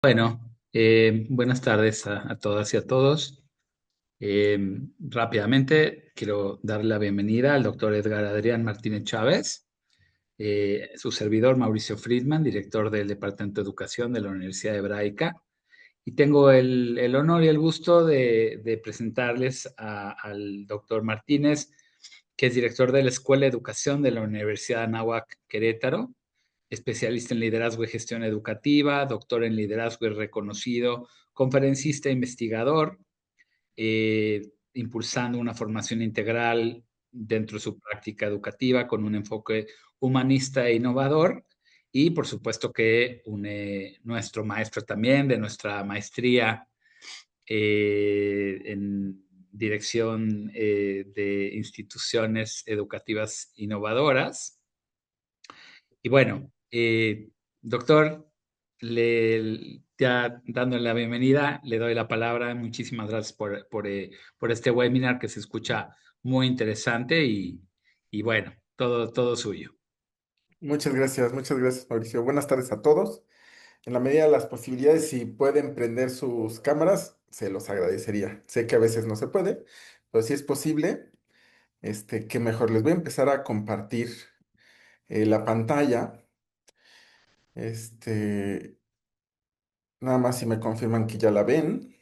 Bueno, buenas tardes a todas y a todos. Eh, Rápidamente quiero darle la bienvenida al doctor Edgar Adrián Martínez Chávez, su servidor Mauricio Friedman, director del Departamento de Educación de la Universidad Hebraica, y tengo el honor y el gusto de presentarles al doctor Martínez, que es director de la Escuela de Educación de la Universidad Anáhuac Querétaro, especialista en liderazgo y gestión educativa, doctor en liderazgo y reconocido, conferencista e investigador, impulsando una formación integral dentro de su práctica educativa con un enfoque humanista e innovador. Y por supuesto que nuestro maestro también de nuestra maestría en dirección de instituciones educativas innovadoras. Y bueno, doctor, ya dándole la bienvenida, le doy la palabra. Muchísimas gracias por este webinar que se escucha muy interesante y bueno, todo suyo. Muchas gracias, Mauricio. Buenas tardes a todos. En la medida de las posibilidades, si pueden prender sus cámaras, se los agradecería. Sé que a veces no se puede, pero si es posible, que mejor. Les voy a empezar a compartir la pantalla. Este, Nada más si me confirman que ya la ven.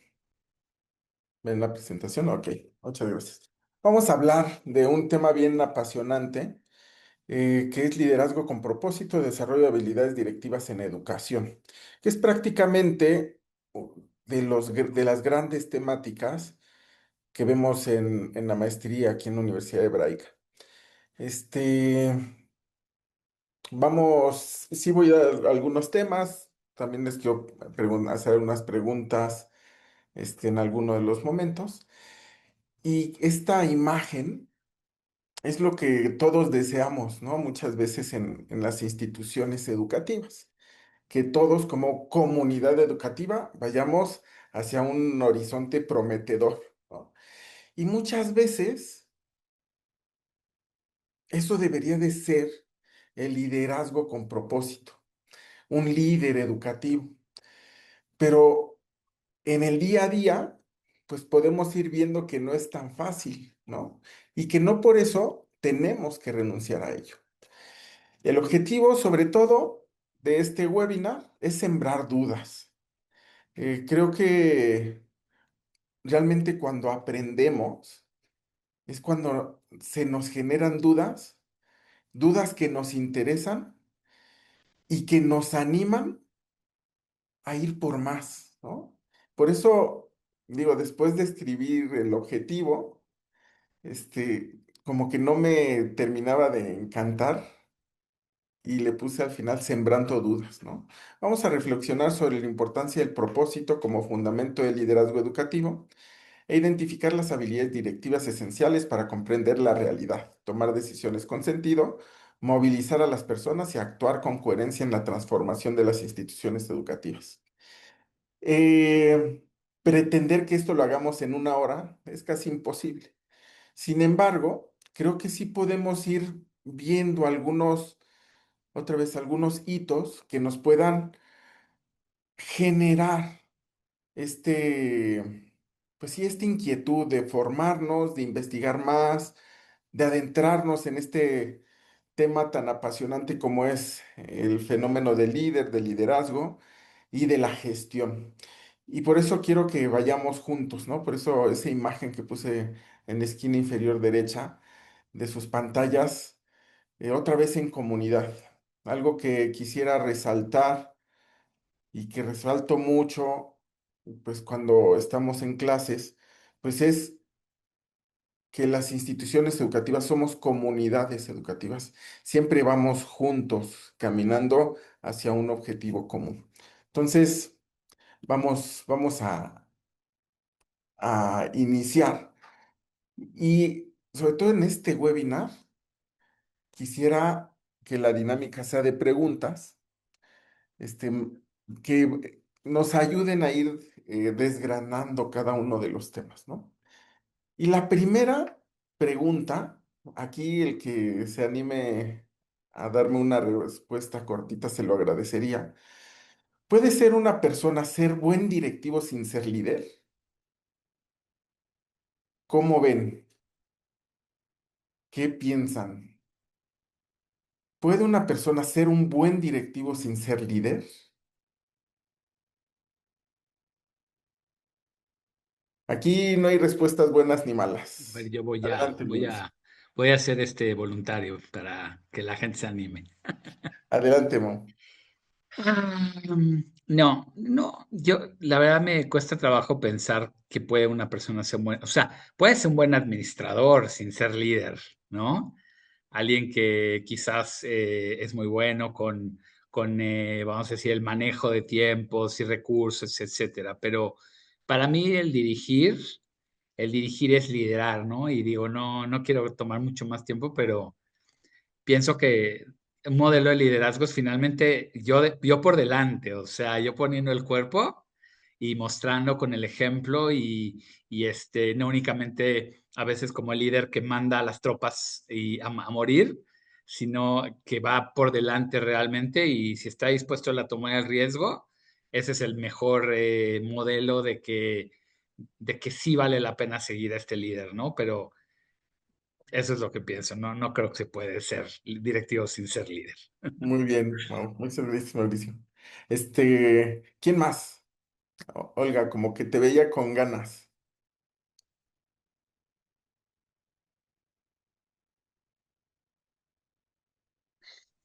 ¿Ven la presentación? Ok, muchas gracias. Vamos a hablar de un tema bien apasionante, que es liderazgo con propósito, desarrollo de habilidades directivas en educación, que es prácticamente de las grandes temáticas que vemos en la maestría aquí en la Universidad Hebraica. Este, sí voy a dar algunos temas, también les quiero hacer unas preguntas, en alguno de los momentos. Y esta imagen es lo que todos deseamos, ¿no? Muchas veces en las instituciones educativas, que todos como comunidad educativa vayamos hacia un horizonte prometedor, ¿no? Y muchas veces eso debería de ser el liderazgo con propósito, un líder educativo. Pero en el día a día, pues podemos ir viendo que no es tan fácil, ¿no? Y que no por eso tenemos que renunciar a ello. El objetivo, sobre todo, de este webinar es sembrar dudas. Creo que realmente cuando aprendemos es cuando se nos generan dudas, dudas que nos interesan y que nos animan a ir por más, ¿no? Por eso, digo, después de escribir el objetivo, como que no me terminaba de encantar y le puse al final sembrando dudas, ¿no? Vamos a reflexionar sobre la importancia del propósito como fundamento del liderazgo educativo e identificar las habilidades directivas esenciales para comprender la realidad, tomar decisiones con sentido, movilizar a las personas y actuar con coherencia en la transformación de las instituciones educativas. Eh, Pretender que esto lo hagamos en una hora es casi imposible. Sin embargo, creo que sí podemos ir viendo otra vez, algunos hitos que nos puedan generar pues sí, esta inquietud de formarnos, de investigar más, de adentrarnos en este tema tan apasionante como es el fenómeno del líder, del liderazgo y de la gestión. Y por eso quiero que vayamos juntos, ¿no? Por eso esa imagen que puse en la esquina inferior derecha de sus pantallas, otra vez en comunidad. Algo que quisiera resaltar y que resalto mucho, pues cuando estamos en clases, pues es que las instituciones educativas somos comunidades educativas. Siempre vamos juntos, caminando hacia un objetivo común. Entonces, vamos a iniciar. Y sobre todo en este webinar, quisiera que la dinámica sea de preguntas, este, que nos ayuden a ir desgranando cada uno de los temas, ¿no? Y la primera pregunta, aquí el que se anime a darme una respuesta cortita se lo agradecería. ¿Puede ser una persona ser buen directivo sin ser líder? ¿Cómo ven? ¿Qué piensan? ¿Puede una persona ser un buen directivo sin ser líder? Aquí no hay respuestas buenas ni A ver, malas. yo Adelante, Luis. voy a ser este voluntario para que la gente se anime. Adelante, Mo. No, no, yo la verdad me cuesta trabajo pensar que puede una persona ser buena, o sea, puede ser un buen administrador sin ser líder, ¿no? Alguien que quizás es muy bueno vamos a decir, el manejo de tiempos y recursos, etcétera. Pero para mí el dirigir es liderar, ¿no? Y digo, no, no quiero tomar mucho más tiempo, pero pienso que un modelo de liderazgo es finalmente yo por delante, o sea, yo poniendo el cuerpo y mostrando con el ejemplo y no únicamente a veces como el líder que manda a las tropas a morir, sino que va por delante realmente y si está dispuesto a tomar el riesgo, ese es el mejor modelo de que sí vale la pena seguir a este líder, ¿no? Pero eso es lo que pienso. No, no creo que se puede ser directivo sin ser líder. Muy bien, Mau. Muy servicio, Mauricio. ¿Quién más? Olga, como que te veía con ganas.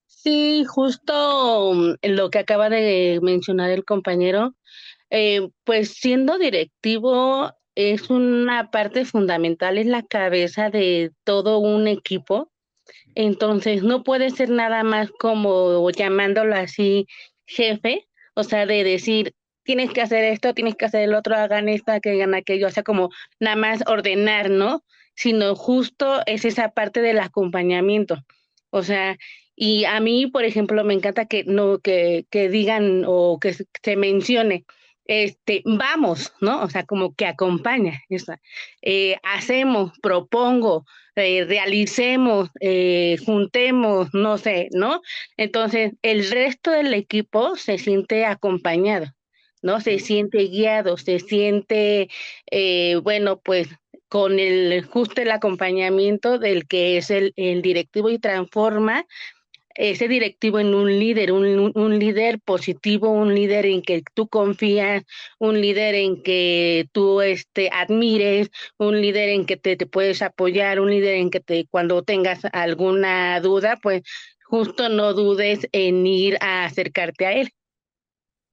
Sí, justo lo que acaba de mencionar el compañero, pues siendo directivo es una parte fundamental, es la cabeza de todo un equipo. Entonces, no puede ser nada más como llamándolo así jefe, o sea, de decir, tienes que hacer esto, tienes que hacer el otro, hagan esto, que hagan aquello, o sea, como nada más ordenar, ¿no? Sino justo es esa parte del acompañamiento. O sea, y a mí, por ejemplo, me encanta que no, que digan o que se mencione, vamos, ¿no? O sea, como que acompaña, esa. Hacemos, propongo, realicemos, juntemos, no sé, ¿no? Entonces, el resto del equipo se siente acompañado, ¿no? Se siente guiado, se siente, bueno, pues con el justo el acompañamiento del que es el directivo y transforma ese directivo en un líder, un líder positivo, un líder en que tú confías, un líder en que tú admires, un líder en que te puedes apoyar, un líder en que cuando tengas alguna duda, pues justo no dudes en ir a acercarte a él.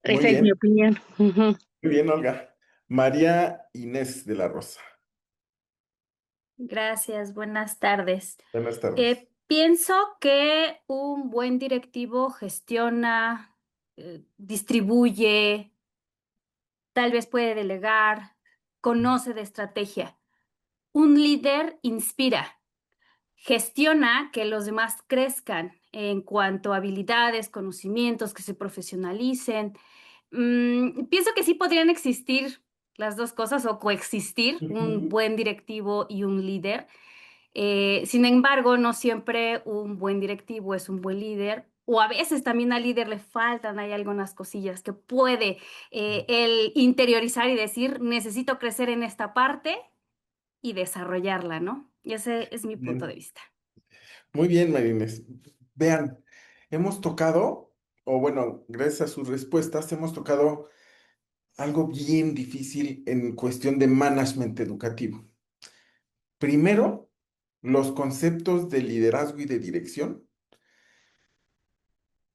Muy Esa es mi bien, opinión. Ujú. muy bien, Olga. María Inés de la Rosa. Gracias, buenas tardes. Buenas tardes. Pienso que un buen directivo gestiona, distribuye, tal vez puede delegar, conoce de estrategia. Un líder inspira, gestiona que los demás crezcan en cuanto a habilidades, conocimientos, que se profesionalicen. Pienso que sí podrían existir las dos cosas o coexistir, un Ujú. buen directivo y un líder. Sin embargo, no siempre un buen directivo es un buen líder, o a veces también al líder le faltan, hay algunas cosillas que puede él interiorizar y decir, necesito crecer en esta parte y desarrollarla, ¿no? Y ese es mi punto de Bien. vista. Muy bien, María Inés. Vean, hemos tocado, o bueno, gracias a sus respuestas, hemos tocado algo bien difícil en cuestión de management educativo. Primero, los conceptos de liderazgo y de dirección,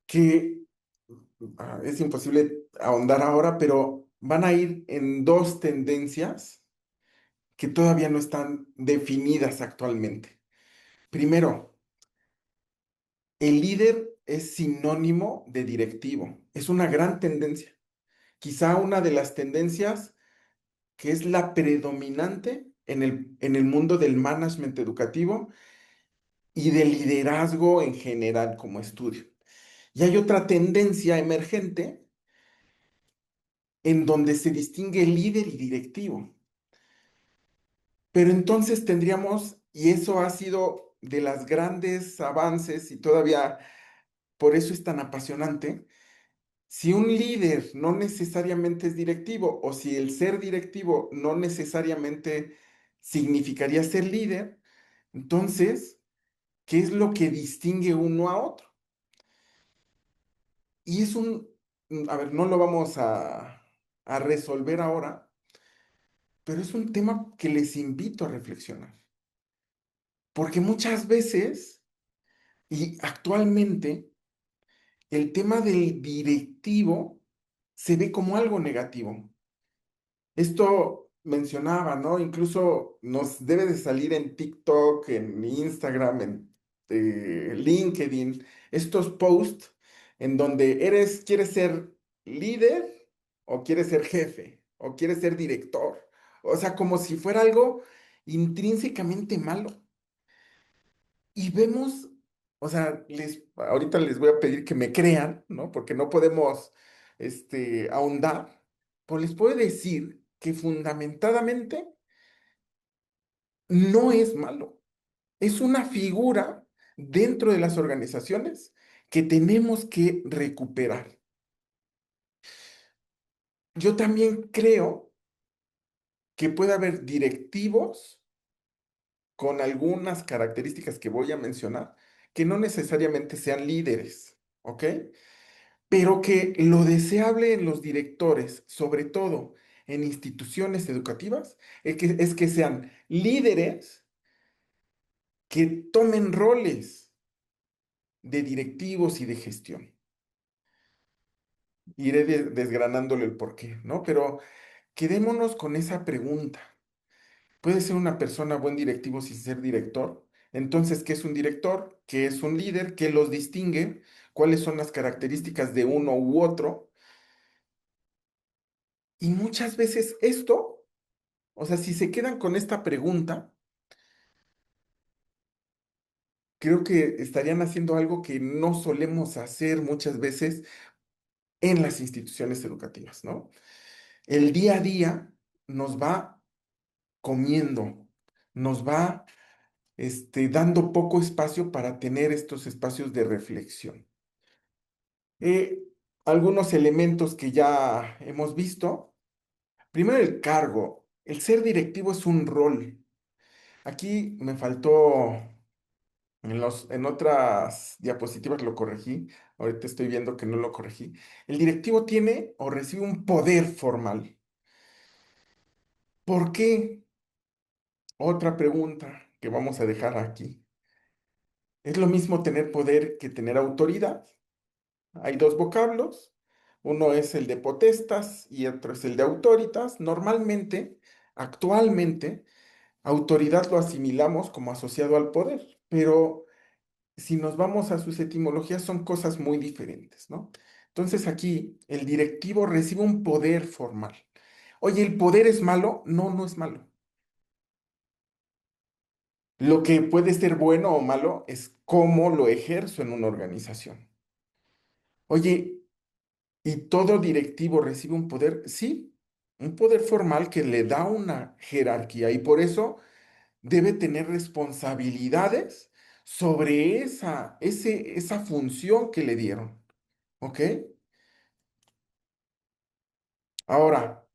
que es imposible ahondar ahora, pero van a ir en dos tendencias que todavía no están definidas actualmente. Primero, el líder es sinónimo de directivo. Es una gran tendencia. Quizá una de las tendencias que es la predominante en el mundo del management educativo y del liderazgo en general como estudio. Y hay otra tendencia emergente en donde se distingue líder y directivo. Pero entonces tendríamos, y eso ha sido de las grandes avances y todavía por eso es tan apasionante, Si un líder no necesariamente es directivo o si el ser directivo no necesariamente significaría ser líder, entonces, ¿qué es lo que distingue uno a otro? Y es a ver, no lo vamos a resolver ahora, pero es un tema que les invito a reflexionar. Porque muchas veces, y actualmente, el tema del directivo se ve como algo negativo. Esto mencionaba, ¿no? Incluso nos debe de salir en TikTok, en Instagram, en LinkedIn, estos posts en donde quieres ser líder o quieres ser jefe o quieres ser director. O sea, como si fuera algo intrínsecamente malo. Y vemos, o sea, ahorita les voy a pedir que me crean, ¿no? Porque no podemos, ahondar, pues les puedo decir que fundamentadamente no es malo. Es una figura dentro de las organizaciones que tenemos que recuperar. Yo también creo que puede haber directivos con algunas características que voy a mencionar, que no necesariamente sean líderes, ¿ok? Pero que lo deseable en los directores, sobre todo en instituciones educativas, es que sean líderes que tomen roles de directivos y de gestión. Iré desgranándole el porqué, ¿no? Pero quedémonos con esa pregunta. ¿Puede ser una persona buen directivo sin ser director? Entonces, ¿qué es un director? ¿Qué es un líder? ¿Qué los distingue? ¿Cuáles son las características de uno u otro? Y muchas veces esto, o sea, si se quedan con esta pregunta, creo que estarían haciendo algo que no solemos hacer muchas veces en las instituciones educativas, ¿no? El día a día nos va comiendo, nos va dando poco espacio para tener estos espacios de reflexión. Eh, Algunos elementos que ya hemos visto. Primero, el cargo. El ser directivo es un rol. Aquí me faltó, en otras diapositivas lo corregí. Ahorita estoy viendo que no lo corregí. El directivo tiene o recibe un poder formal. ¿Por qué? Otra pregunta que vamos a dejar aquí. ¿Es lo mismo tener poder que tener autoridad? Hay dos vocablos. Uno es el de potestas y otro es el de autoritas. Normalmente, actualmente, autoridad lo asimilamos como asociado al poder, pero si nos vamos a sus etimologías son cosas muy diferentes, ¿no? Entonces aquí el directivo recibe un poder formal. Oye, ¿el poder es malo? No, no es malo. Lo que puede ser bueno o malo es cómo lo ejerzo en una organización. Oye, ¿y todo directivo recibe un poder? Sí, un poder formal que le da una jerarquía y por eso debe tener responsabilidades sobre esa función que le dieron. ¿Ok? Ahora,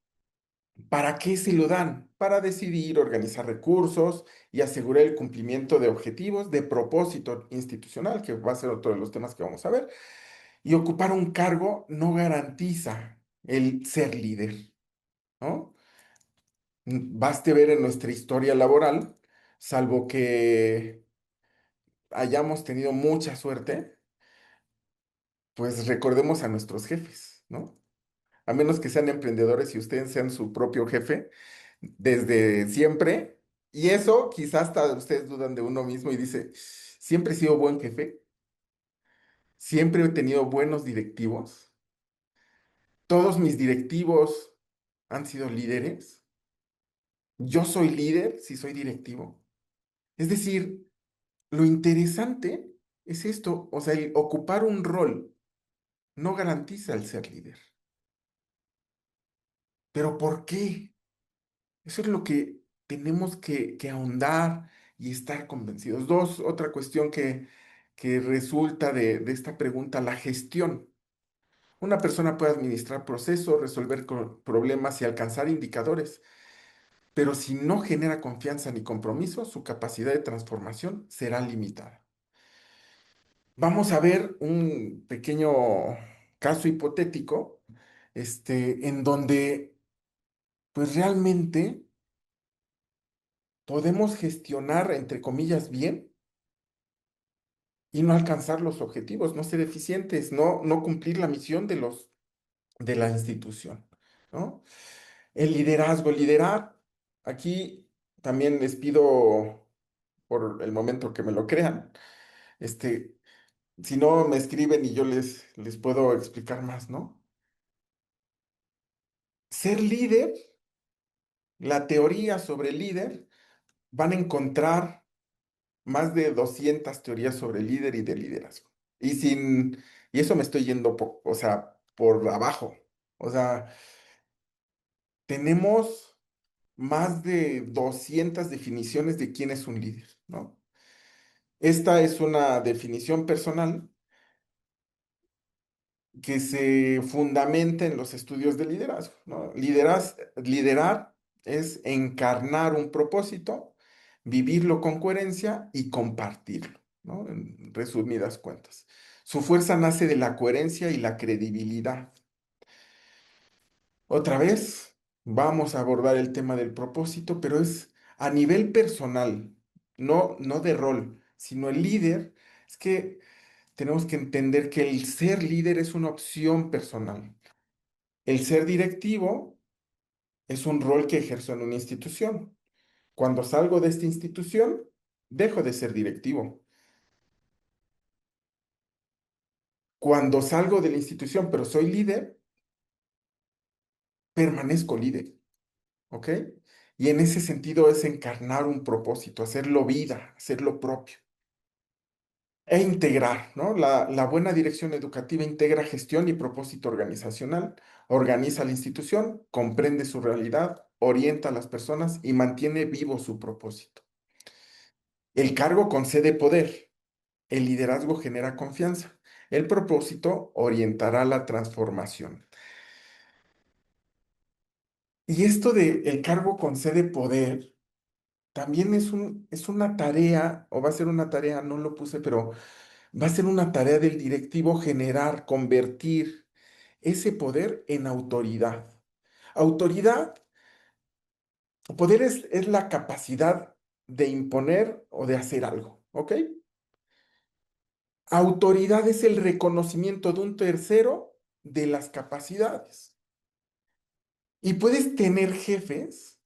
¿para qué se lo dan? Para decidir, organizar recursos y asegurar el cumplimiento de objetivos de propósito institucional, que va a ser otro de los temas que vamos a ver. Y ocupar un cargo no garantiza el ser líder, ¿no? Baste ver en nuestra historia laboral, salvo que hayamos tenido mucha suerte, pues recordemos a nuestros jefes, ¿no? A menos que sean emprendedores y ustedes sean su propio jefe desde siempre. Y eso quizás hasta ustedes dudan de uno mismo y dice, siempre he sido buen jefe, siempre he tenido buenos directivos, todos mis directivos han sido líderes, yo soy líder si soy directivo. Es decir, lo interesante es esto, o sea, el ocupar un rol no garantiza el ser líder. ¿Pero por qué? Eso es lo que tenemos que ahondar y estar convencidos. Dos, otra cuestión que resulta de esta pregunta, la gestión. Una persona puede administrar procesos, resolver problemas y alcanzar indicadores, pero si no genera confianza ni compromiso, su capacidad de transformación será limitada. Vamos a ver un pequeño caso hipotético, en donde pues realmente podemos gestionar, entre comillas, bien y no alcanzar los objetivos, no ser eficientes, no cumplir la misión de la institución, ¿no? El liderazgo, liderar, aquí también les pido por el momento que me lo crean, este, si no me escriben y yo les puedo explicar más, ¿no? Ser líder, la teoría sobre el líder, van a encontrar más de 200 teorías sobre el líder y de liderazgo. Y eso me estoy yendo, o sea, por abajo. O sea, tenemos más de 200 definiciones de quién es un líder, ¿no? Esta es una definición personal que se fundamenta en los estudios de liderazgo, ¿no? Liderar es encarnar un propósito, vivirlo con coherencia y compartirlo, ¿no? En resumidas cuentas. Su fuerza nace de la coherencia y la credibilidad. Otra vez, vamos a abordar el tema del propósito, pero es a nivel personal, no de rol, sino el líder. Es que tenemos que entender que el ser líder es una opción personal. El ser directivo es un rol que ejerzo en una institución. Cuando salgo de esta institución, dejo de ser directivo. Cuando salgo de la institución, pero soy líder, permanezco líder, ¿ok? Y en ese sentido es encarnar un propósito, hacerlo vida, hacerlo propio. E integrar, ¿no? La buena dirección educativa integra gestión y propósito organizacional, organiza la institución, comprende su realidad, orienta a las personas y mantiene vivo su propósito. El cargo concede poder, el liderazgo genera confianza, el propósito orientará la transformación. Y esto de el cargo concede poder también es una tarea, o va a ser una tarea, no lo puse, pero va a ser una tarea del directivo generar, convertir ese poder en autoridad. Autoridad, poder es la capacidad de imponer o de hacer algo, ¿ok? Autoridad es el reconocimiento de un tercero de las capacidades. Y puedes tener jefes,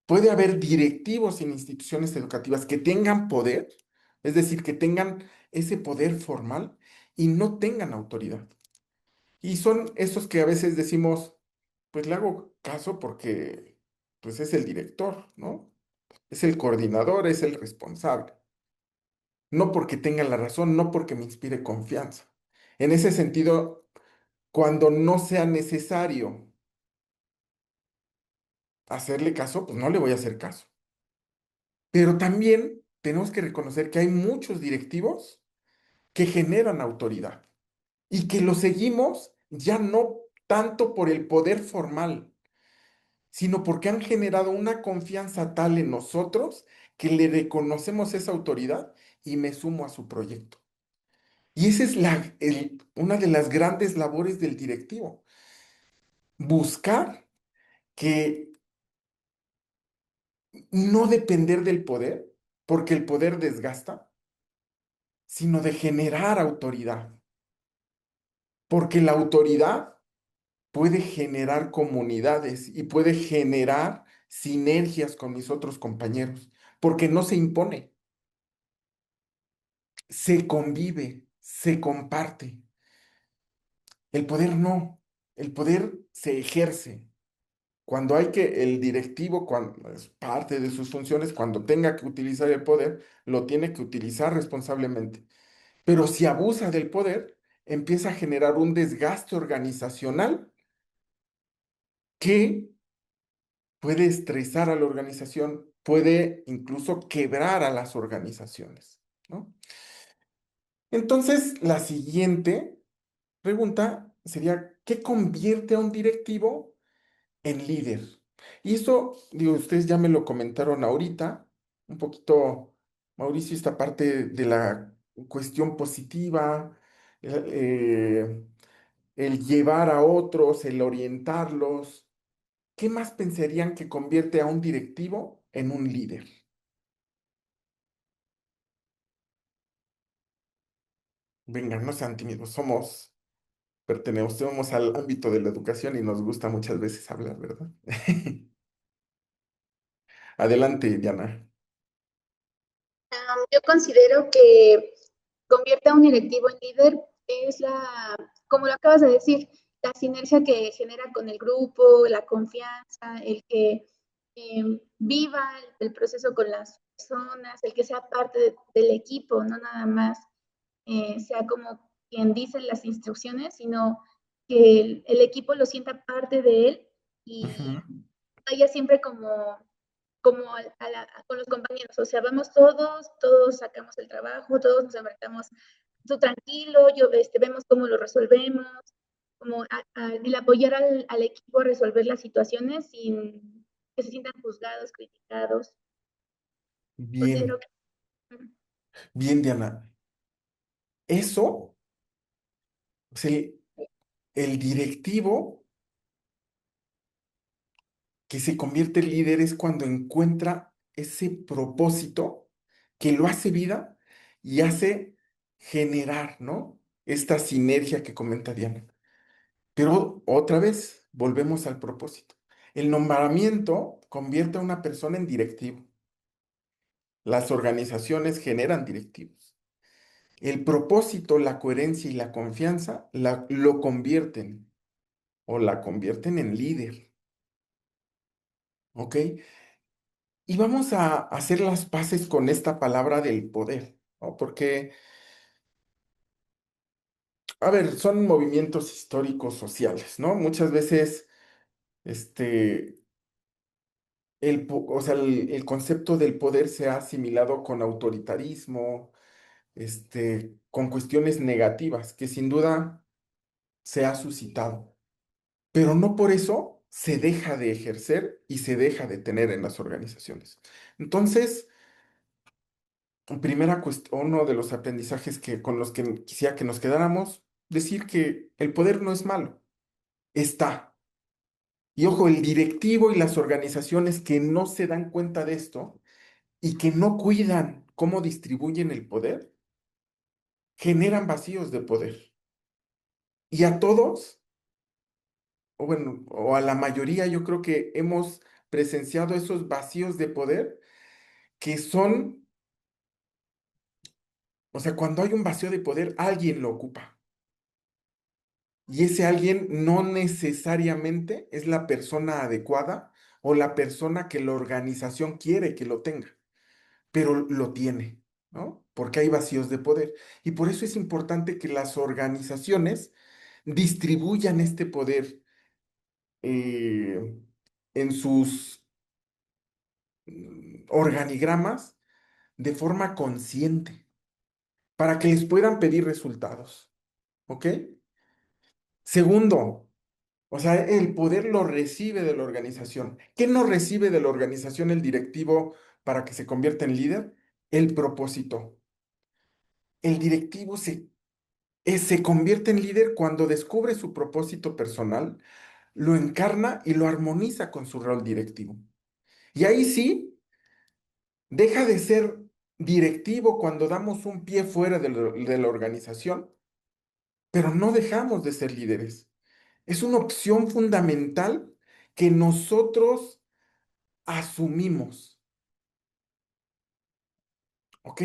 puede haber directivos en instituciones educativas que tengan poder, es decir, que tengan ese poder formal y no tengan autoridad. Y son esos que a veces decimos, pues le hago caso porque pues es el director, ¿no? Es el coordinador, es el responsable. No porque tenga la razón, no porque me inspire confianza. En ese sentido, cuando no sea necesario hacerle caso, pues no le voy a hacer caso. Pero también tenemos que reconocer que hay muchos directivos que generan autoridad y que lo seguimos ya no tanto por el poder formal, sino porque han generado una confianza tal en nosotros que le reconocemos esa autoridad y me sumo a su proyecto. Y esa es una de las grandes labores del directivo, buscar que no depender del poder, porque el poder desgasta, sino de generar autoridad, porque la autoridad puede generar comunidades y puede generar sinergias con mis otros compañeros, porque no se impone, se convive, se comparte. El poder no, el poder se ejerce. Cuando hay que, el directivo, cuando es parte de sus funciones, cuando tenga que utilizar el poder, lo tiene que utilizar responsablemente. Pero si abusa del poder, empieza a generar un desgaste organizacional que puede estresar a la organización, puede incluso quebrar a las organizaciones, ¿no? Entonces, la siguiente pregunta sería, ¿qué convierte a un directivo en líder? Y eso, digo, ustedes ya me lo comentaron ahorita, un poquito, Mauricio, esta parte de la cuestión positiva, eh, el llevar a otros, el orientarlos. ¿Qué más pensarían que convierte a un directivo en un líder? Venga, no sean tímidos, pertenecemos al ámbito de la educación y nos gusta muchas veces hablar, ¿verdad? Adelante, Diana. Yo considero que convierte a un directivo en líder es como lo acabas de decir, la sinergia que genera con el grupo, la confianza, el que viva el proceso con las personas, el que sea parte del equipo, no nada más sea como quien dice las instrucciones, sino que el equipo lo sienta parte de él y Ujú. vaya siempre como con los compañeros, o sea, vamos todos sacamos el trabajo, todos nos enfrentamos, tú tranquilo, vemos cómo lo resolvemos, como el apoyar al equipo a resolver las situaciones sin que se sientan juzgados, criticados. Considero Bien, que bien, Diana. Eso, o sea, el directivo que se convierte en líder es cuando encuentra ese propósito que lo hace vida y hace generar, ¿no? Esta sinergia que comenta Diana. Pero otra vez, volvemos al propósito. El nombramiento convierte a una persona en directivo. Las organizaciones generan directivos. El propósito, la coherencia y la confianza lo convierten o la convierten en líder, ¿ok? Y vamos a hacer las paces con esta palabra del poder, ¿no? Porque, a ver, son movimientos históricos sociales, ¿no? Muchas veces, este, o sea, el concepto del poder se ha asimilado con autoritarismo, con cuestiones negativas que sin duda se ha suscitado, pero no por eso se deja de ejercer y se deja de tener en las organizaciones. Entonces, primera cuestión, uno de los aprendizajes con los que quisiera que nos quedáramos, decir que el poder no es malo, está. Y ojo, el directivo y las organizaciones que no se dan cuenta de esto y que no cuidan cómo distribuyen el poder, generan vacíos de poder. Y a todos, o bueno, o a la mayoría, yo creo que hemos presenciado esos vacíos de poder que son, o sea, cuando hay un vacío de poder, alguien lo ocupa. Y ese alguien no necesariamente es la persona adecuada o la persona que la organización quiere que lo tenga, pero lo tiene, ¿no? Porque hay vacíos de poder. Y por eso es importante que las organizaciones distribuyan este poder eh, en sus organigramas de forma consciente para que les puedan pedir resultados, ¿ok? Segundo, o sea, el poder lo recibe de la organización. ¿Qué no recibe de la organización el directivo para que se convierta en líder? El propósito. El directivo se convierte en líder cuando descubre su propósito personal, lo encarna y lo armoniza con su rol directivo. Y ahí sí, deja de ser directivo cuando damos un pie fuera de la organización, pero no dejamos de ser líderes. Es una opción fundamental que nosotros asumimos, ¿ok?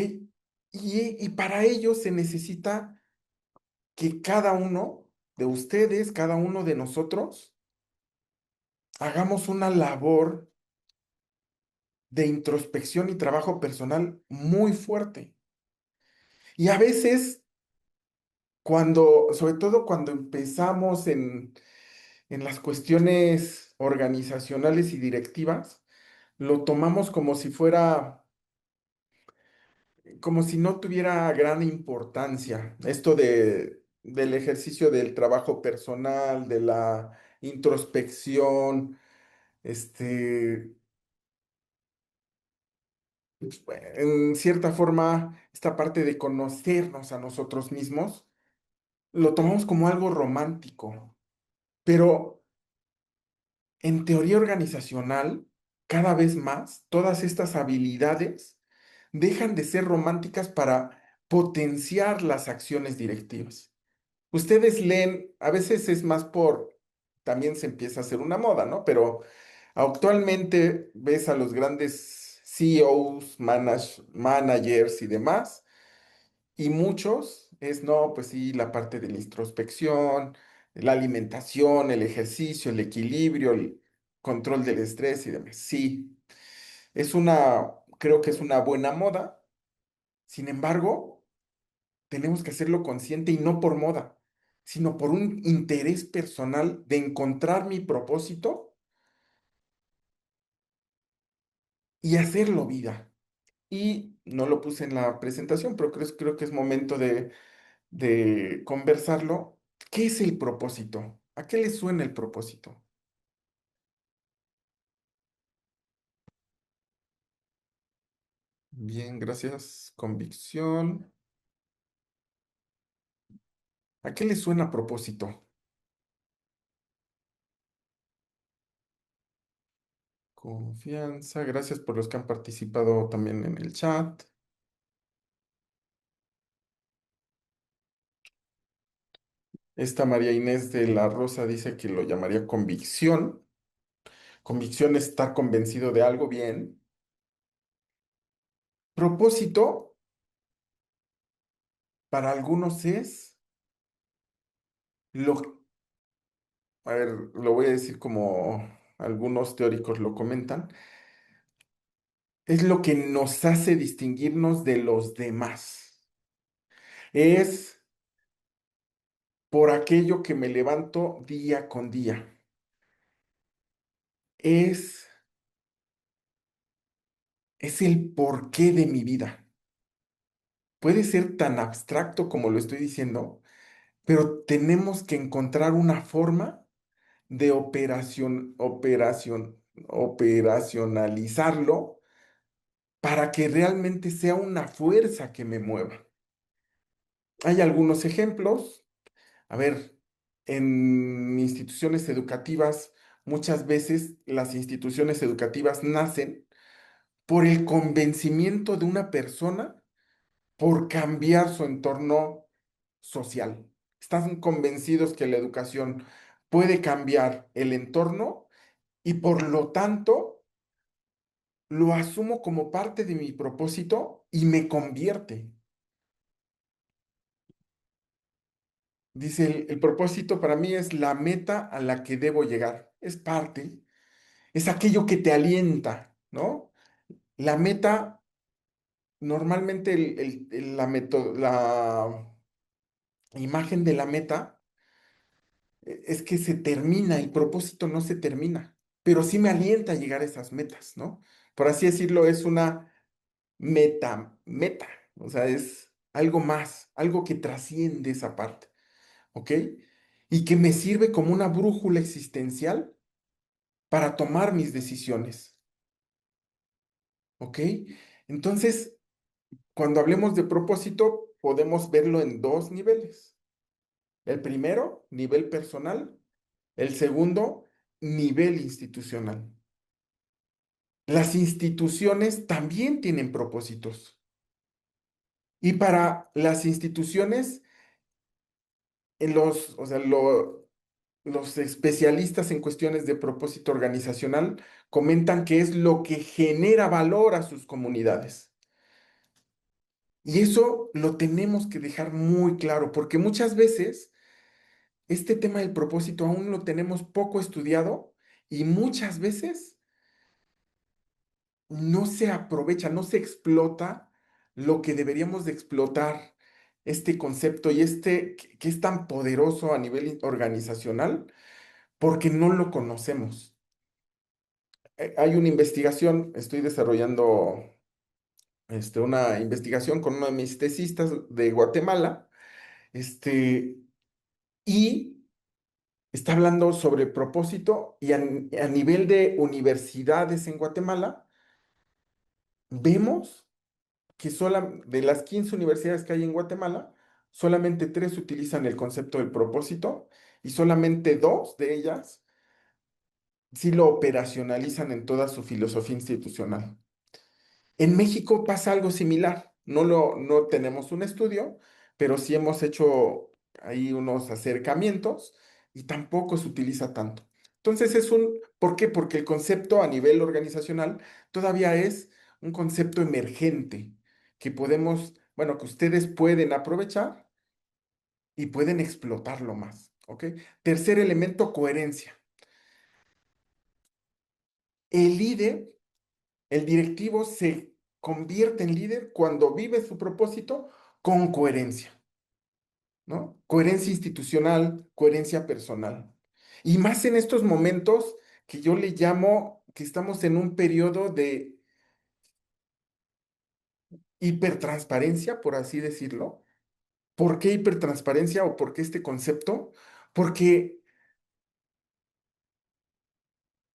Y para ello se necesita que cada uno de ustedes, cada uno de nosotros, hagamos una labor de introspección y trabajo personal muy fuerte. Y a veces, sobre todo cuando empezamos en las cuestiones organizacionales y directivas, lo tomamos como si no tuviera gran importancia. Esto del ejercicio del trabajo personal, de la introspección, este, en cierta forma, esta parte de conocernos a nosotros mismos, lo tomamos como algo romántico, pero en teoría organizacional, cada vez más, todas estas habilidades dejan de ser románticas para potenciar las acciones directivas. Ustedes leen, a veces es más también se empieza a hacer una moda, ¿no? Pero actualmente ves a los grandes CEOs, managers y demás, y muchos no, pues sí, la parte de la introspección, la alimentación, el ejercicio, el equilibrio, el control del estrés y demás. Sí, creo que es una buena moda. Sin embargo, tenemos que hacerlo consciente y no por moda, sino por un interés personal de encontrar mi propósito y hacerlo vida. Y no lo puse en la presentación, pero creo que es momento de conversarlo. ¿Qué es el propósito? ¿A qué le suena el propósito? Bien, gracias. Convicción. ¿A qué le suena propósito? Confianza. Gracias por los que han participado también en el chat. Esta María Inés de la Rosa dice que lo llamaría convicción. Convicción es estar convencido de algo bien. Propósito para algunos es lo, a ver, lo voy a decir como algunos teóricos lo comentan, es lo que nos hace distinguirnos de los demás. Es por aquello que me levanto día con día. Es, es el porqué de mi vida. Puede ser tan abstracto como lo estoy diciendo, pero tenemos que encontrar una forma de operacionalizarlo para que realmente sea una fuerza que me mueva. Hay algunos ejemplos. A ver, en instituciones educativas, muchas veces las instituciones educativas nacen por el convencimiento de una persona por cambiar su entorno social. Están convencidos que la educación puede cambiar el entorno y por lo tanto lo asumo como parte de mi propósito y me convierte. Dice, el propósito para mí es la meta a la que debo llegar. Es parte, es aquello que te alienta, ¿no? La meta, normalmente la imagen de la meta es que se termina, el propósito no se termina, pero sí me alienta a llegar a esas metas, ¿no? Por así decirlo, es una meta, o sea, es algo más, algo que trasciende esa parte, ¿ok? Y que me sirve como una brújula existencial para tomar mis decisiones, ¿ok? Entonces, cuando hablemos de propósito, podemos verlo en dos niveles. El primero, nivel personal. El segundo, nivel institucional. Las instituciones también tienen propósitos. Y para las instituciones, o sea, los especialistas en cuestiones de propósito organizacional comentan que es lo que genera valor a sus comunidades. Y eso lo tenemos que dejar muy claro, porque muchas veces este tema del propósito aún lo tenemos poco estudiado y muchas veces no se aprovecha, no se explota lo que deberíamos de explotar, este concepto y que es tan poderoso a nivel organizacional, porque no lo conocemos. Hay una investigación, estoy desarrollando una investigación con uno de mis tesistas de Guatemala, este, Y está hablando sobre propósito y a nivel de universidades en Guatemala, vemos que de las 15 universidades que hay en Guatemala, solamente 3 utilizan el concepto del propósito y solamente 2 de ellas sí lo operacionalizan en toda su filosofía institucional. En México pasa algo similar. No tenemos un estudio, pero sí hemos hecho ahí unos acercamientos y tampoco se utiliza tanto. Entonces ¿por qué? Porque el concepto a nivel organizacional todavía es un concepto emergente que bueno, que ustedes pueden aprovechar y pueden explotarlo más, ¿ok? Tercer elemento, coherencia. El líder, el directivo se convierte en líder cuando vive su propósito con coherencia, ¿no? Coherencia institucional, coherencia personal. Y más en estos momentos que yo le llamo que estamos en un periodo de hipertransparencia, por así decirlo. ¿Por qué hipertransparencia o por qué este concepto? Porque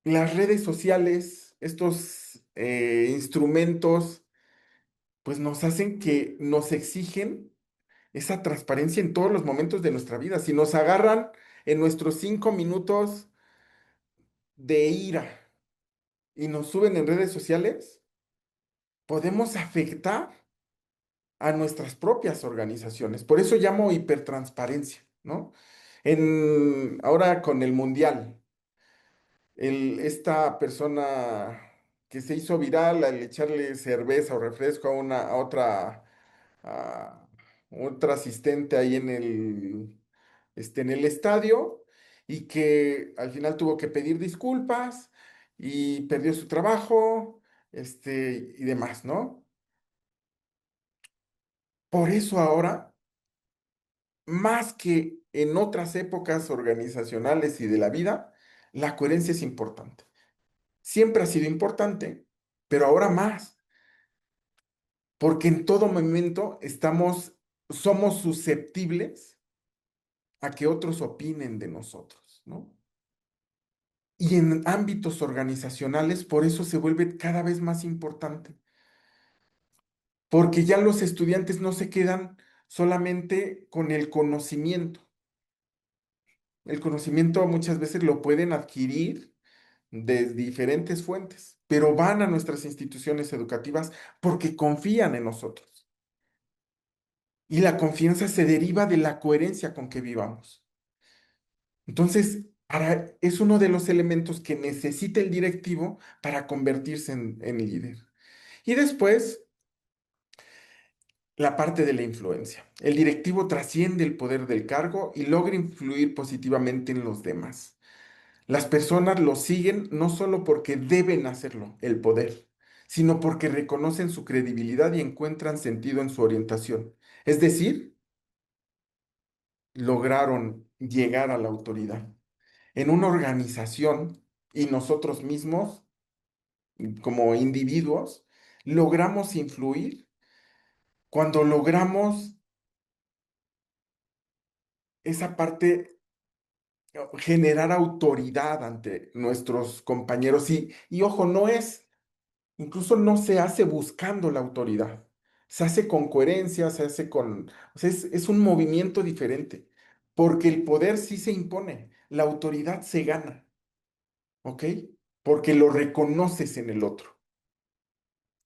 las redes sociales, estos instrumentos, pues nos hacen que nos exigen esa transparencia en todos los momentos de nuestra vida. Si nos agarran en nuestros 5 minutos de ira y nos suben en redes sociales, podemos afectar a nuestras propias organizaciones. Por eso llamo hipertransparencia, ¿no? Ahora con el mundial, esta persona que se hizo viral al echarle cerveza o refresco a otra asistente ahí en el estadio y que al final tuvo que pedir disculpas y perdió su trabajo, y demás, ¿no? Por eso ahora, más que en otras épocas organizacionales y de la vida, la coherencia es importante. Siempre ha sido importante, pero ahora más, porque en todo momento somos susceptibles a que otros opinen de nosotros, ¿no? Y en ámbitos organizacionales, por eso se vuelve cada vez más importante, porque ya los estudiantes no se quedan solamente con el conocimiento. El conocimiento muchas veces lo pueden adquirir de diferentes fuentes, pero van a nuestras instituciones educativas porque confían en nosotros. Y la confianza se deriva de la coherencia con que vivamos. Entonces, es uno de los elementos que necesita el directivo para convertirse en líder. Y después, la parte de la influencia. El directivo trasciende el poder del cargo y logra influir positivamente en los demás. Las personas lo siguen no solo porque deben hacerlo, el poder, sino porque reconocen su credibilidad y encuentran sentido en su orientación. Es decir, lograron llegar a la autoridad. En una organización y nosotros mismos, como individuos, logramos influir cuando logramos esa parte, generar autoridad ante nuestros compañeros. Y ojo, incluso no se hace buscando la autoridad, se hace con coherencia, o sea, es un movimiento diferente, porque el poder sí se impone, la autoridad se gana, ¿ok? Porque lo reconoces en el otro.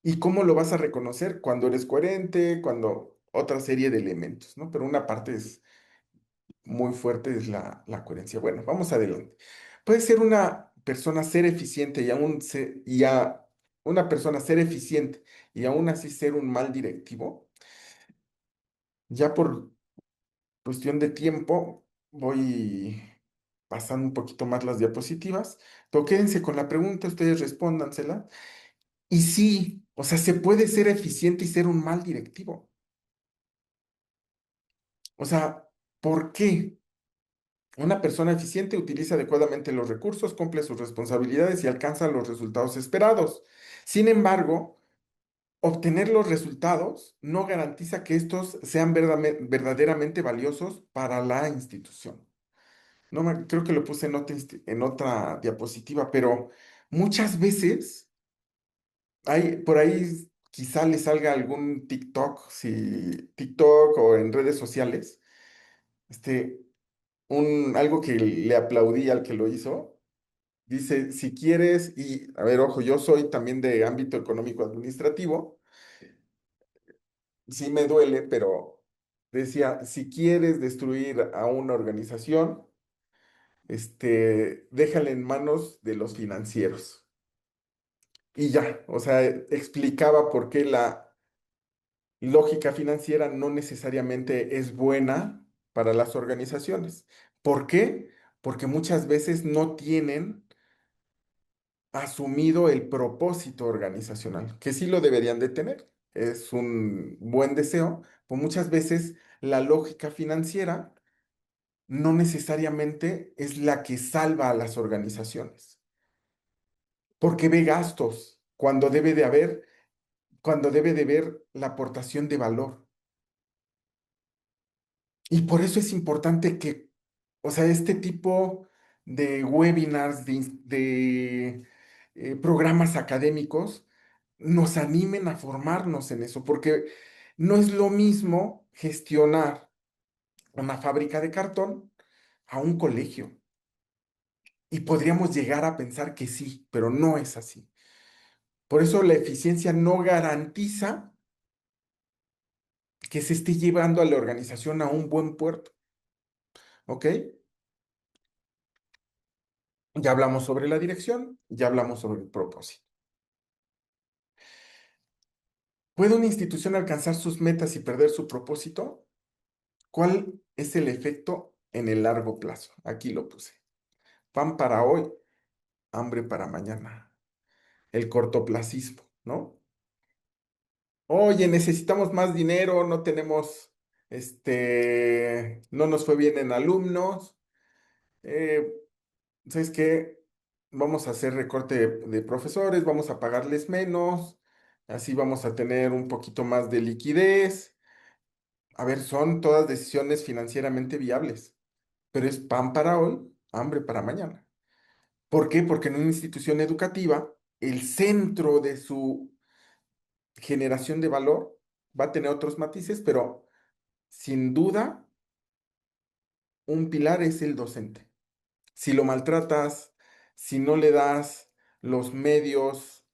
¿Y cómo lo vas a reconocer? Cuando eres coherente, cuando otra serie de elementos, ¿no? Pero una parte es muy fuerte, es la coherencia. Bueno, vamos adelante. Puede ser una persona ser eficiente una persona ser eficiente y aún así ser un mal directivo. Ya por cuestión de tiempo voy pasando un poquito más las diapositivas, pero quédense con la pregunta, ustedes respóndansela. Y sí, o sea, se puede ser eficiente y ser un mal directivo. O sea, ¿por qué? Una persona eficiente utiliza adecuadamente los recursos, cumple sus responsabilidades y alcanza los resultados esperados. Sin embargo, obtener los resultados no garantiza que estos sean verdaderamente valiosos para la institución. creo que lo puse en otra diapositiva, pero muchas veces por ahí quizá le salga algún TikTok, si TikTok o en redes sociales, este, algo que le aplaudí al que lo hizo. Dice, si quieres, y a ver, ojo, yo soy también de ámbito económico administrativo, sí me duele, pero decía, si quieres destruir a una organización, déjala en manos de los financieros. Y ya, o sea, explicaba por qué la lógica financiera no necesariamente es buena para las organizaciones. ¿Por qué? Porque muchas veces no tienen asumido el propósito organizacional, que sí lo deberían de tener. Es un buen deseo, pues muchas veces la lógica financiera no necesariamente es la que salva a las organizaciones, porque ve gastos cuando debe de ver la aportación de valor. Y por eso es importante que, o sea, este tipo de webinars, de programas académicos, nos animen a formarnos en eso, porque no es lo mismo gestionar una fábrica de cartón a un colegio. Y podríamos llegar a pensar que sí, pero no es así. Por eso la eficiencia no garantiza que se esté llevando a la organización a un buen puerto. ¿Ok? Ya hablamos sobre la dirección, ya hablamos sobre el propósito. ¿Puede una institución alcanzar sus metas y perder su propósito? ¿Cuál es el efecto en el largo plazo? Aquí lo puse. Pan para hoy, hambre para mañana. El cortoplacismo, ¿no? Oye, necesitamos más dinero, no tenemos, no nos fue bien en alumnos. eh, ¿Sabes qué? Vamos a hacer recorte de profesores, vamos a pagarles menos, así vamos a tener un poquito más de liquidez. A ver, son todas decisiones financieramente viables, pero es pan para hoy, hambre para mañana. ¿Por qué? Porque en una institución educativa, el centro de su generación de valor va a tener otros matices, pero sin duda, un pilar es el docente. Si lo maltratas, si no le das los medios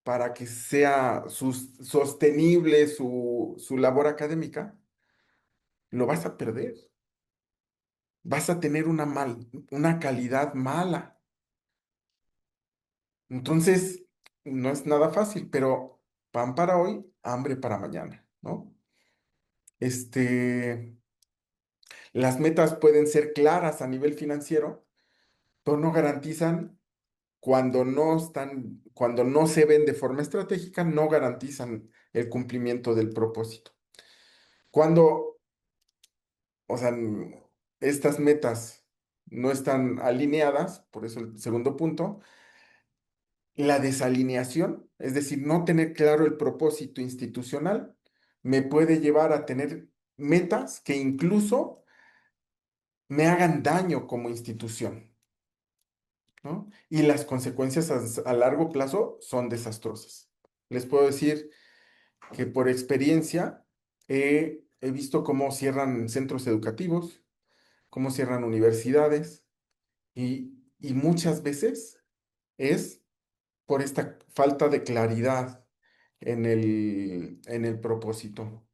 para que sea sostenible su labor académica, lo vas a perder. Vas a tener una calidad mala. Entonces, no es nada fácil, pero pan para hoy, hambre para mañana, ¿no? Este, las metas pueden ser claras a nivel financiero, pero no garantizan cuando no se ven de forma estratégica, no garantizan el cumplimiento del propósito. Cuando, o sea, estas metas no están alineadas, por eso el segundo punto, la desalineación, es decir, no tener claro el propósito institucional, me puede llevar a tener metas que incluso me hagan daño como institución, ¿no? Y las consecuencias a largo plazo son desastrosas. Les puedo decir que por experiencia he visto cómo cierran centros educativos, cómo cierran universidades y muchas veces es por esta falta de claridad en el propósito.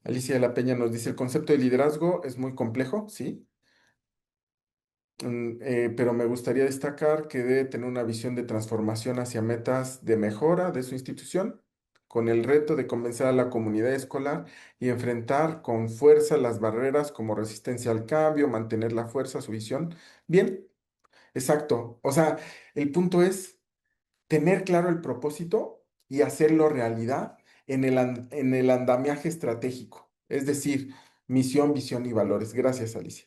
Alicia de la Peña nos dice, el concepto de liderazgo es muy complejo, ¿sí? Pero me gustaría destacar que debe tener una visión de transformación hacia metas de mejora de su institución, con el reto de convencer a la comunidad escolar y enfrentar con fuerza las barreras como resistencia al cambio, mantener la fuerza, su visión. Bien, exacto. O sea, el punto es tener claro el propósito y hacerlo realidad en el andamiaje estratégico, es decir, misión, visión y valores. Gracias, Alicia.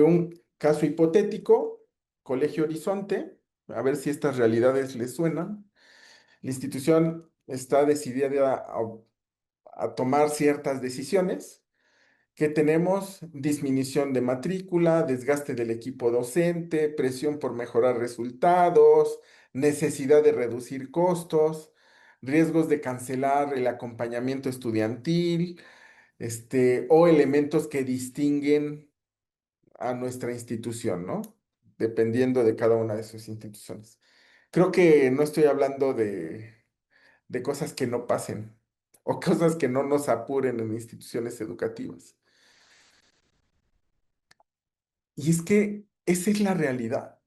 Un caso hipotético, Colegio Horizonte, a ver si estas realidades les suenan. La institución está decidida a tomar ciertas decisiones que tenemos disminución de matrícula, desgaste del equipo docente, presión por mejorar resultados, necesidad de reducir costos, riesgos de cancelar el acompañamiento estudiantil, o elementos que distinguen a nuestra institución, ¿no? Dependiendo de cada una de sus instituciones. Creo que no estoy hablando de cosas que no pasen o cosas que no nos apuren en instituciones educativas. Y es que esa es la realidad.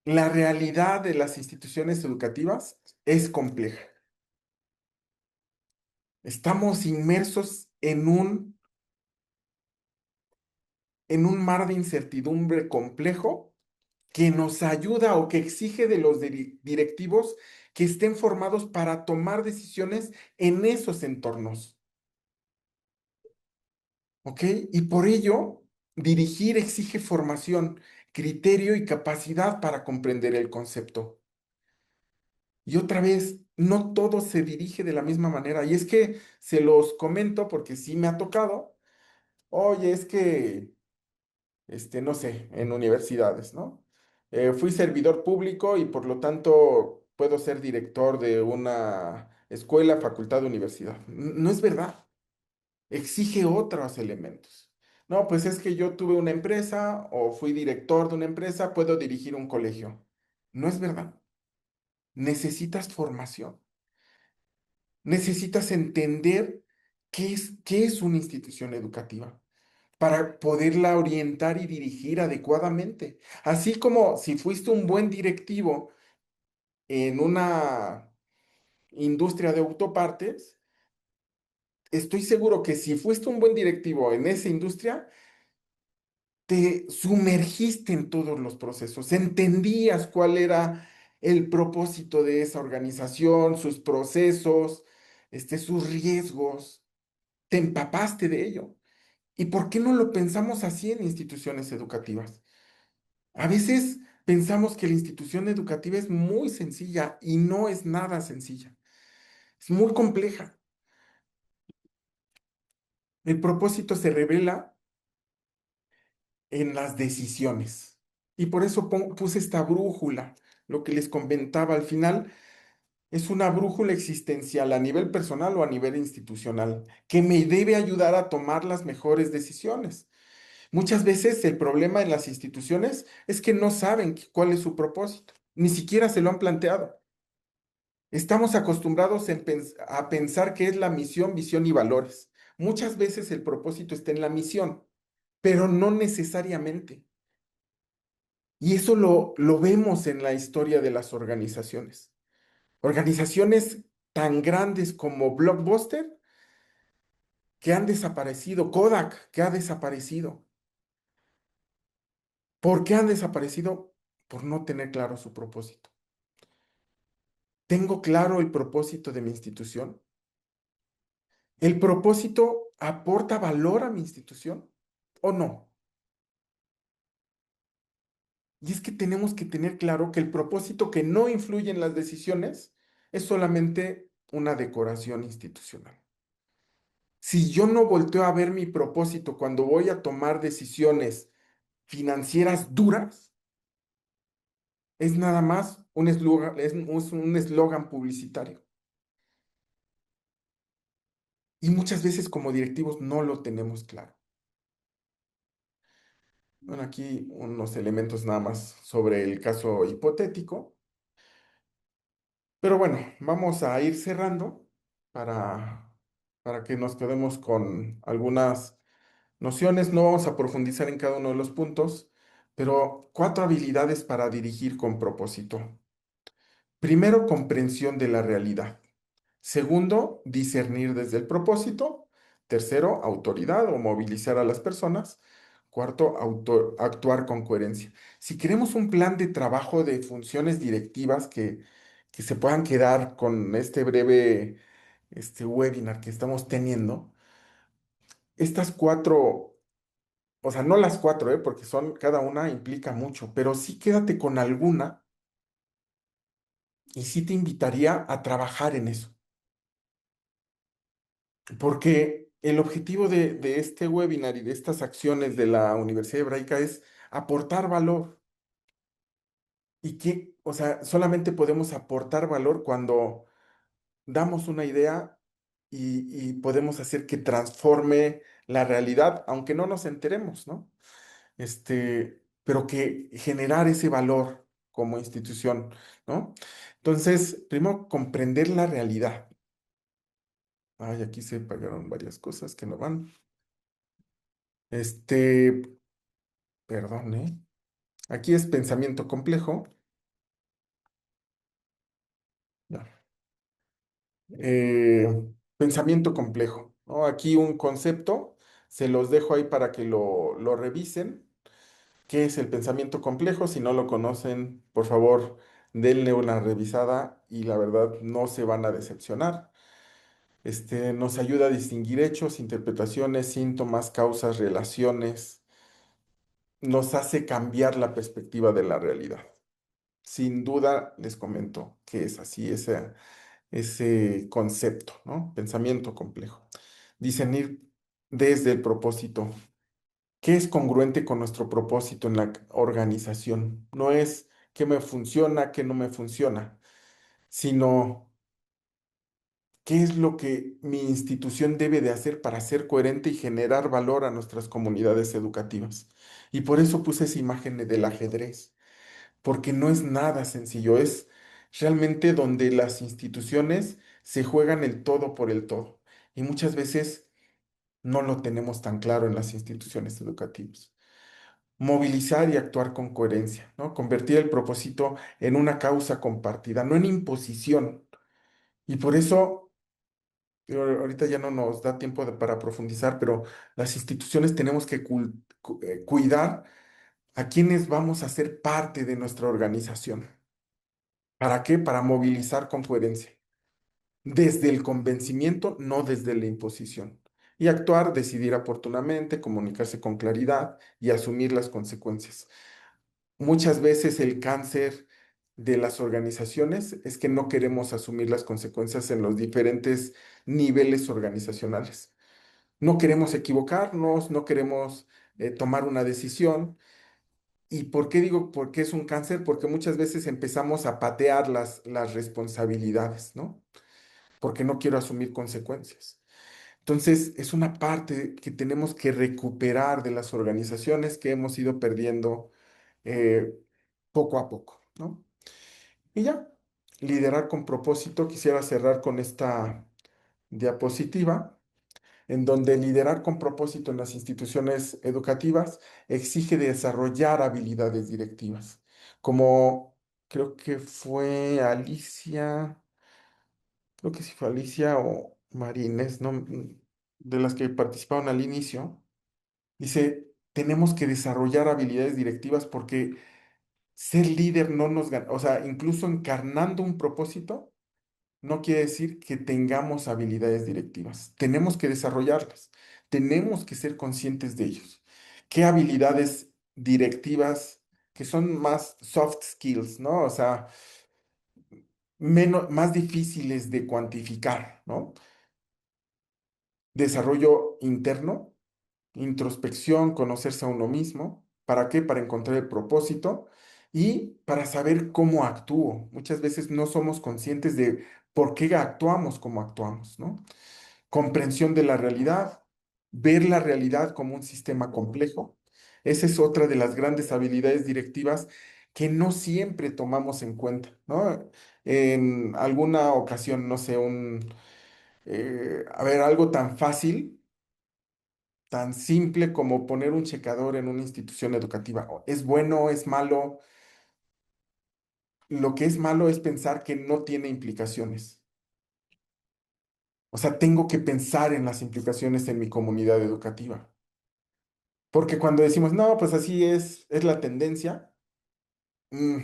La realidad de las instituciones educativas es compleja. Estamos inmersos en un mar de incertidumbre complejo que nos ayuda o que exige de los directivos que estén formados para tomar decisiones en esos entornos. ¿Ok? Y por ello, dirigir exige formación, criterio y capacidad para comprender el concepto. Y otra vez, no todo se dirige de la misma manera. Y es que se los comento porque sí me ha tocado. Oye, es que, no sé, en universidades, ¿no? Fui servidor público y por lo tanto puedo ser director de una escuela, facultad, universidad. No es verdad. Exige otros elementos. No, pues es que yo tuve una empresa o fui director de una empresa, puedo dirigir un colegio. No es verdad. Necesitas formación. Necesitas entender qué es una institución educativa para poderla orientar y dirigir adecuadamente. Así como si fuiste un buen directivo en una industria de autopartes, estoy seguro que si fuiste un buen directivo en esa industria, te sumergiste en todos los procesos, entendías cuál era el propósito de esa organización, sus procesos, sus riesgos, te empapaste de ello. ¿Y por qué no lo pensamos así en instituciones educativas? A veces pensamos que la institución educativa es muy sencilla y no es nada sencilla. Es muy compleja. El propósito se revela en las decisiones. Y por eso puse esta brújula, lo que les comentaba al final, es una brújula existencial a nivel personal o a nivel institucional, que me debe ayudar a tomar las mejores decisiones. Muchas veces el problema en las instituciones es que no saben cuál es su propósito, ni siquiera se lo han planteado. Estamos acostumbrados a pensar que es la misión, visión y valores. Muchas veces el propósito está en la misión, pero no necesariamente. Y eso lo vemos en la historia de las organizaciones. Organizaciones tan grandes como Blockbuster que han desaparecido, Kodak que ha desaparecido. ¿Por qué han desaparecido? Por no tener claro su propósito. ¿Tengo claro el propósito de mi institución? ¿El propósito aporta valor a mi institución o no? Y es que tenemos que tener claro que el propósito que no influye en las decisiones es solamente una decoración institucional. Si yo no volteo a ver mi propósito cuando voy a tomar decisiones financieras duras, es nada más un eslogan, es un eslogan publicitario. Y muchas veces como directivos no lo tenemos claro. Bueno, aquí unos elementos nada más sobre el caso hipotético. Pero bueno, vamos a ir cerrando para, para que nos quedemos con algunas nociones. No vamos a profundizar en cada uno de los puntos, pero 4 habilidades para dirigir con propósito. Primero, comprensión de la realidad. Segundo, discernir desde el propósito. Tercero, autoridad o movilizar a las personas. Cuarto, actuar con coherencia. Si queremos un plan de trabajo de funciones directivas que se puedan quedar con este breve webinar que estamos teniendo, estas 4, o sea, no las 4, porque cada una implica mucho, pero sí quédate con alguna y sí te invitaría a trabajar en eso. Porque el objetivo de este webinar y de estas acciones de la Universidad Hebraica es aportar valor. Y que, o sea, solamente podemos aportar valor cuando damos una idea y podemos hacer que transforme la realidad, aunque no nos enteremos, ¿no? Pero que generar ese valor como institución, ¿no? Entonces, primero, comprender la realidad. Ay, aquí se pagaron varias cosas que no van. Este, perdón, ¿eh? Aquí es pensamiento complejo. Ya. Eh, Pensamiento complejo, ¿no? Aquí un concepto, se los dejo ahí para que lo revisen. ¿Qué es el pensamiento complejo? Si no lo conocen, por favor, denle una revisada y la verdad no se van a decepcionar. Nos ayuda a distinguir hechos, interpretaciones, síntomas, causas, relaciones. Nos hace cambiar la perspectiva de la realidad. Sin duda, les comento que es así, ese concepto, ¿no? Pensamiento complejo. Discernir desde el propósito. ¿Qué es congruente con nuestro propósito en la organización? No es qué me funciona, qué no me funciona, sino qué es lo que mi institución debe de hacer para ser coherente y generar valor a nuestras comunidades educativas. Y por eso puse esa imagen del ajedrez, porque no es nada sencillo, es realmente donde las instituciones se juegan el todo por el todo. Y muchas veces no lo tenemos tan claro en las instituciones educativas. Movilizar y actuar con coherencia, ¿no? Convertir el propósito en una causa compartida, no en imposición. Y por eso, ahorita ya no nos da tiempo para profundizar, pero las instituciones tenemos que cuidar a quienes vamos a ser parte de nuestra organización. ¿Para qué? Para movilizar con coherencia, desde el convencimiento, no desde la imposición. Y actuar, decidir oportunamente, comunicarse con claridad y asumir las consecuencias. Muchas veces el cáncer de las organizaciones es que no queremos asumir las consecuencias en los diferentes niveles organizacionales. No queremos equivocarnos, no queremos tomar una decisión. ¿Y por qué digo por qué es un cáncer? Porque muchas veces empezamos a patear las responsabilidades, ¿no? Porque no quiero asumir consecuencias. Entonces, es una parte que tenemos que recuperar de las organizaciones que hemos ido perdiendo eh, poco a poco, ¿no? Y ya, liderar con propósito. Quisiera cerrar con esta diapositiva, en donde liderar con propósito en las instituciones educativas exige desarrollar habilidades directivas, como creo que fue Alicia, creo que sí fue Alicia o Marines, ¿no? De las que participaron al inicio, dice, tenemos que desarrollar habilidades directivas porque ser líder no nos gana, o sea, incluso encarnando un propósito, no quiere decir que tengamos habilidades directivas. Tenemos que desarrollarlas, tenemos que ser conscientes de ellos. ¿Qué habilidades directivas que son más soft skills, ¿no? O sea, más difíciles de cuantificar, ¿no? Desarrollo interno, introspección, conocerse a uno mismo. ¿Para qué? Para encontrar el propósito y para saber cómo actúo. Muchas veces no somos conscientes de por qué actuamos como actuamos, ¿no? Comprensión de la realidad, ver la realidad como un sistema complejo. Esa es otra de las grandes habilidades directivas que no siempre tomamos en cuenta, ¿no? En alguna ocasión, no sé, a ver, algo tan fácil, tan simple como poner un checador en una institución educativa. ¿Es bueno o es malo? Lo que es malo es pensar que no tiene implicaciones. O sea, tengo que pensar en las implicaciones en mi comunidad educativa. Porque cuando decimos, no, pues así es la tendencia, mm,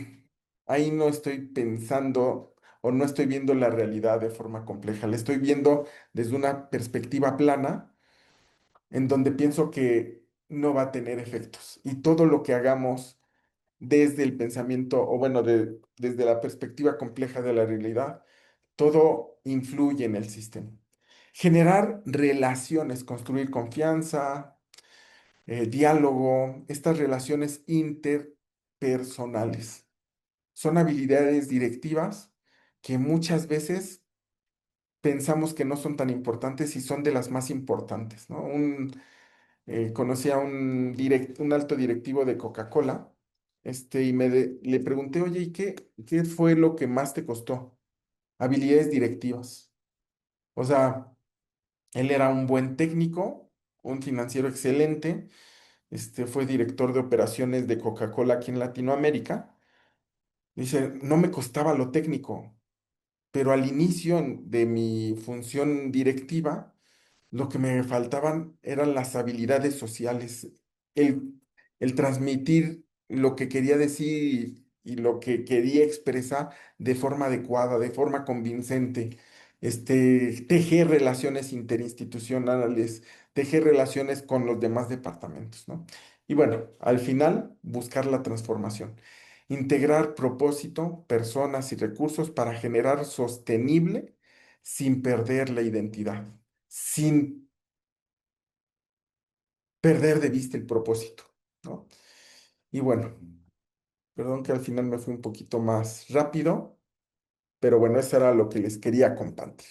ahí no estoy pensando o no estoy viendo la realidad de forma compleja. La estoy viendo desde una perspectiva plana en donde pienso que no va a tener efectos. Y todo lo que hagamos desde el pensamiento, o bueno, desde la perspectiva compleja de la realidad, todo influye en el sistema. Generar relaciones, construir confianza, diálogo, estas relaciones interpersonales. Son habilidades directivas que muchas veces pensamos que no son tan importantes y son de las más importantes, ¿no? Conocí a un alto directivo de Coca-Cola, y le pregunté, oye, ¿y qué fue lo que más te costó? Habilidades directivas. O sea, él era un buen técnico, un financiero excelente, fue director de operaciones de Coca-Cola aquí en Latinoamérica. Dice, no me costaba lo técnico, pero al inicio de mi función directiva, lo que me faltaban eran las habilidades sociales, el, el transmitir lo que quería decir y lo que quería expresar de forma adecuada, de forma convincente, tejer relaciones interinstitucionales, tejer relaciones con los demás departamentos, ¿no? Y bueno, al final, buscar la transformación. Integrar propósito, personas y recursos para generar sostenible sin perder la identidad, sin perder de vista el propósito, ¿no? Y bueno, perdón que al final me fui un poquito más rápido, pero bueno, eso era lo que les quería compartir.